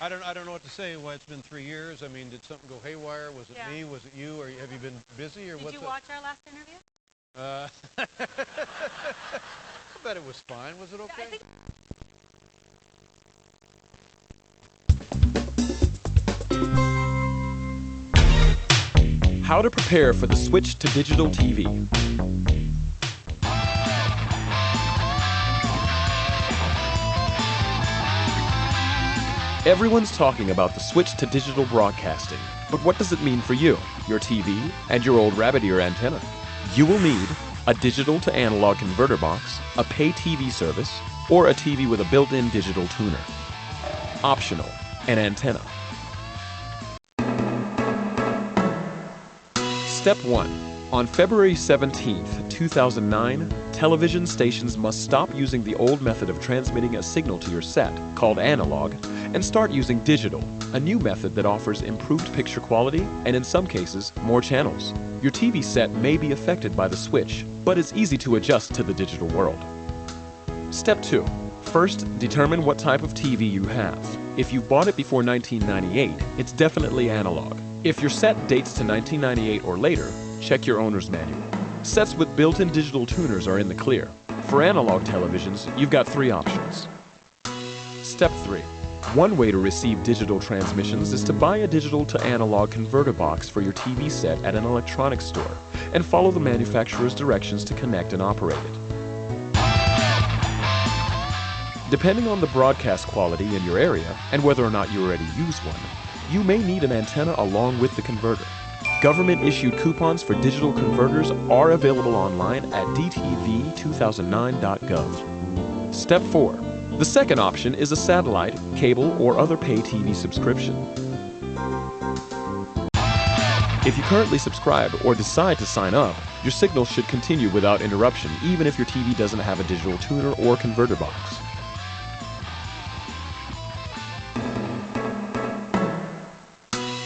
I don't know what to say. Why it's been 3 years. I mean, did something go haywire? Was it me? Was it you? Or have you been busy? Or Did what's you watch our last interview? I bet it was fine. Was it okay? I think How to prepare for the switch to digital TV. Everyone's talking about the switch to digital broadcasting, but what does it mean for you, your TV, and your old rabbit ear antenna? You will need a digital to analog converter box, a pay TV service, or a TV with a built-in digital tuner. Optional, an antenna. Step 1. On February 17, 2009, television stations must stop using the old method of transmitting a signal to your set, called analog, and start using digital, a new method that offers improved picture quality and, in some cases, more channels. Your TV set may be affected by the switch, but it's easy to adjust to the digital world. Step 2. First, determine what type of TV you have. If you bought it before 1998, it's definitely analog. If your set dates to 1998 or later, check your owner's manual. Sets with built-in digital tuners are in the clear. For analog televisions, you've got 3 options. Step 3. One way to receive digital transmissions is to buy a digital to analog converter box for your TV set at an electronics store and follow the manufacturer's directions to connect and operate it. Depending on the broadcast quality in your area and whether or not you already use one, you may need an antenna along with the converter. Government-issued coupons for digital converters are available online at dtv2009.gov. Step 4. The second option is a satellite, cable, or other pay TV subscription. If you currently subscribe or decide to sign up, your signal should continue without interruption even if your TV doesn't have a digital tuner or converter box.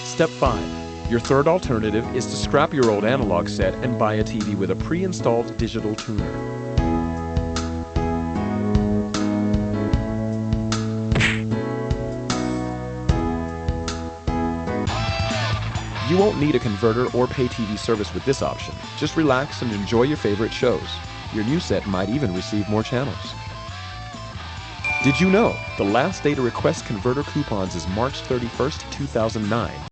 Step 5. Your third alternative is to scrap your old analog set and buy a TV with a pre-installed digital tuner. You won't need a converter or pay TV service with this option. Just relax and enjoy your favorite shows. Your new set might even receive more channels. Did you know the last day to request converter coupons is March 31st, 2009?